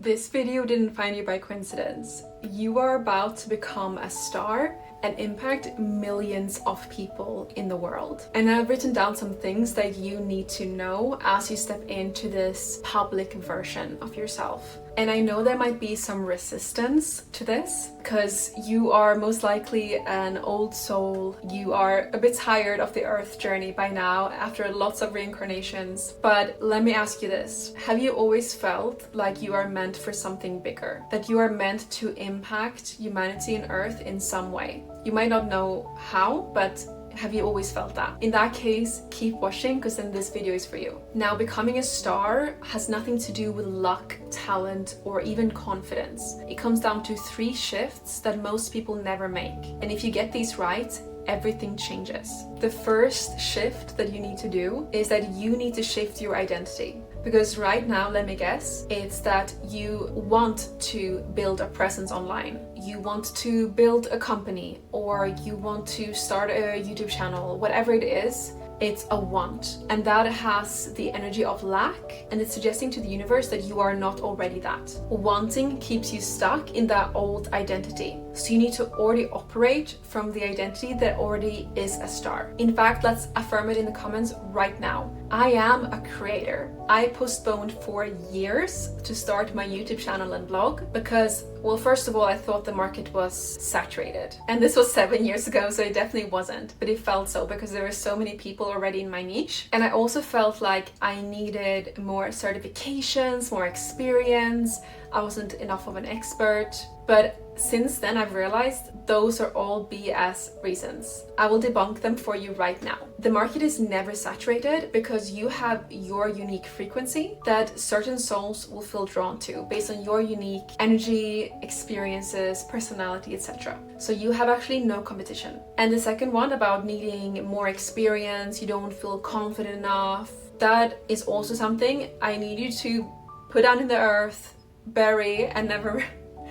This video didn't find you by coincidence. You are about to become a star and impact millions of people in the world. And I've written down some things that you need to know as you step into this public version of yourself. And I know there might be some resistance to this because you are most likely an old soul. You are a bit tired of the earth journey by now after lots of reincarnations. But let me ask you this. Have you always felt like you are meant for something bigger? That you are meant to impact humanity and earth in some way? You might not know how, but have you always felt that? In that case, keep watching because then this video is for you. Now, becoming a star has nothing to do with luck, talent, or even confidence. It comes down to 3 shifts that most people never make. And if you get these right, everything changes. The first shift that you need to do is that you need to shift your identity. Because right now, let me guess, it's that you want to build a presence online. You want to build a company, or you want to start a YouTube channel, whatever it is. It's a want, and that has the energy of lack, and it's suggesting to the universe that you are not already that. Wanting keeps you stuck in that old identity. So you need to already operate from the identity that already is a star. In fact, let's affirm it in the comments right now. I am a creator. I postponed for years to start my YouTube channel and blog because, well, first of all, I thought the market was saturated. And this was 7 years ago, so it definitely wasn't. But it felt so because there were so many people already in my niche. And I also felt like I needed more certifications, more experience. I wasn't enough of an expert. But since then, I've realized those are all BS reasons. I will debunk them for you right now. The market is never saturated because you have your unique frequency that certain souls will feel drawn to based on your unique energy, experiences, personality, etc. So you have actually no competition. And the second one about needing more experience, you don't feel confident enough, that is also something I need you to put down in the earth, bury, and never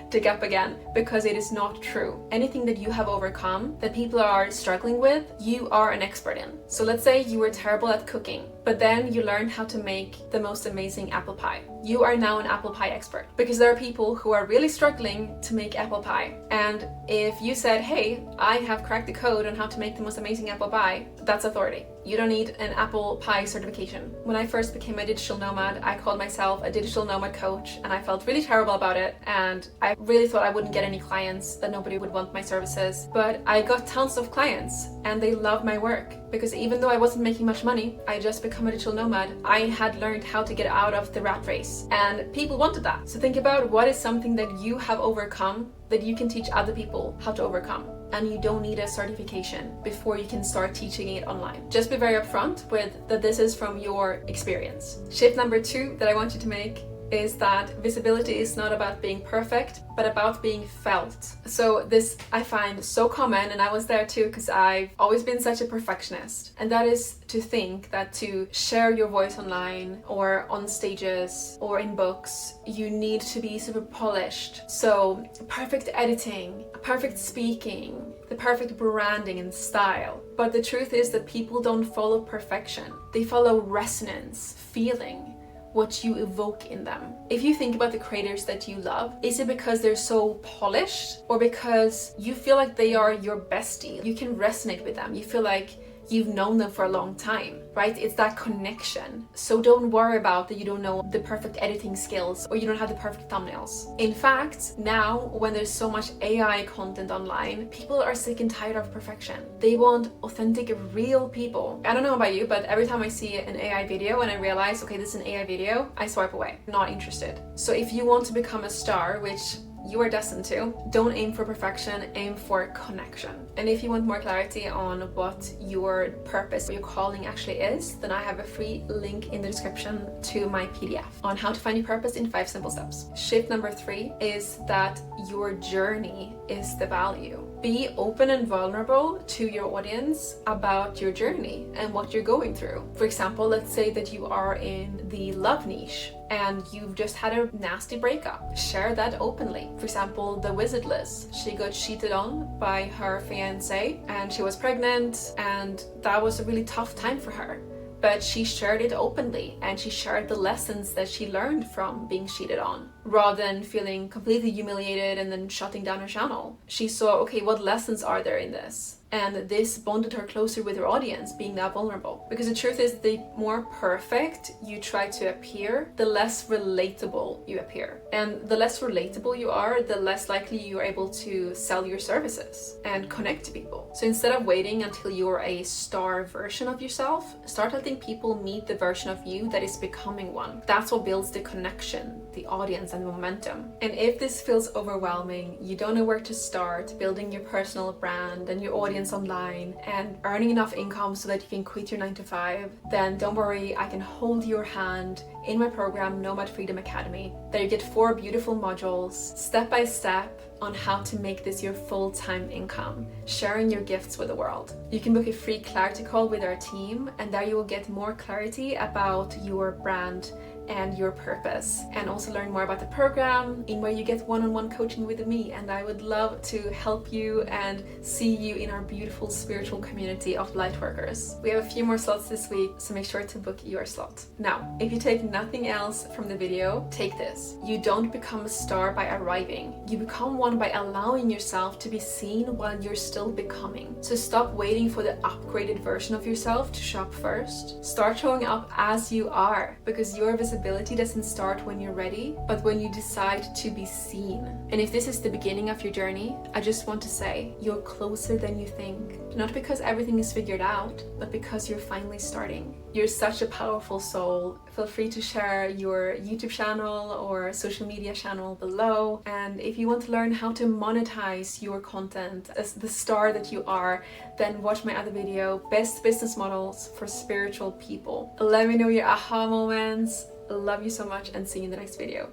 dig up again, because it is not true. Anything that you have overcome that people are struggling with, you are an expert in. So let's say you were terrible at cooking, but then you learned how to make the most amazing apple pie. You are now an apple pie expert, because there are people who are really struggling to make apple pie. And if you said, hey, I have cracked the code on how to make the most amazing apple pie, that's authority. You don't need an apple pie certification. When I first became a digital nomad, I called myself a digital nomad coach, and I felt really terrible about it. And I really thought I wouldn't get any clients, that nobody would want my services. But I got tons of clients, and they loved my work. Because even though I wasn't making much money, I just become a digital nomad. I had learned how to get out of the rat race, and people wanted that. So think about what is something that you have overcome that you can teach other people how to overcome. And you don't need a certification before you can start teaching it online. Just be very upfront with that this is from your experience. Shift number 2 that I want you to make is that visibility is not about being perfect, but about being felt. So this I find so common, and I was there too because I've always been such a perfectionist. And that is to think that to share your voice online or on stages or in books, you need to be super polished. So perfect editing, perfect speaking, the perfect branding and style. But the truth is that people don't follow perfection. They follow resonance, feeling, what you evoke in them. If you think about the creators that you love, is it because they're so polished or because you feel like they are your bestie? You can resonate with them. You feel like you've known them for a long time, right? It's that connection. So don't worry about that you don't know the perfect editing skills or you don't have the perfect thumbnails. In fact, now when there's so much AI content online, people are sick and tired of perfection. They want authentic, real people. I don't know about you, but every time I see an AI video and I realize, okay, this is an AI video, I swipe away. Not interested. So if you want to become a star, which you are destined to, don't aim for perfection, aim for connection. And if you want more clarity on what your purpose or your calling actually is, then I have a free link in the description to my PDF on how to find your purpose in 5 simple steps. Shift number 3 is that your journey is the value. Be open and vulnerable to your audience about your journey and what you're going through. For example, let's say that you are in the love niche and you've just had a nasty breakup. Share that openly. For example, the wizard Liz, she got cheated on by her fiance and she was pregnant, and that was a really tough time for her. But she shared it openly, and she shared the lessons that she learned from being cheated on. rather than feeling completely humiliated and then shutting down her channel. She saw, okay, what lessons are there in this? And this bonded her closer with her audience, being that vulnerable. Because the truth is, the more perfect you try to appear, the less relatable you appear. And the less relatable you are, the less likely you're able to sell your services and connect to people. So instead of waiting until you're a star version of yourself, start letting people meet the version of you that is becoming one. That's what builds the connection, the audience, and the momentum. And if this feels overwhelming, you don't know where to start building your personal brand and your audience online and earning enough income so that you can quit your 9-to-5, then don't worry, I can hold your hand in my program Nomad Freedom Academy. There you get 4 beautiful modules, step by step, on how to make this your full-time income, sharing your gifts with the world. You can book a free clarity call with our team, and there you will get more clarity about your brand and your purpose, and also learn more about the program, in where you get one-on-one coaching with me, and I would love to help you and see you in our beautiful spiritual community of lightworkers. We have a few more slots this week, so make sure to book your slot. Now, if you take nothing else from the video, take this. You don't become a star by arriving. You become one by allowing yourself to be seen while you're still becoming. So stop waiting for the upgraded version of yourself to show up first. Start showing up as you are, because your visibility doesn't start when you're ready, but when you decide to be seen. And if this is the beginning of your journey, I just want to say, you're closer than you think. Not because everything is figured out, but because you're finally starting. You're such a powerful soul. Feel free to share your YouTube channel or social media channel below. And if you want to learn how to monetize your content as the star that you are, then watch my other video, Best Business Models for Spiritual People. Let me know your aha moments. Love you so much, and see you in the next video.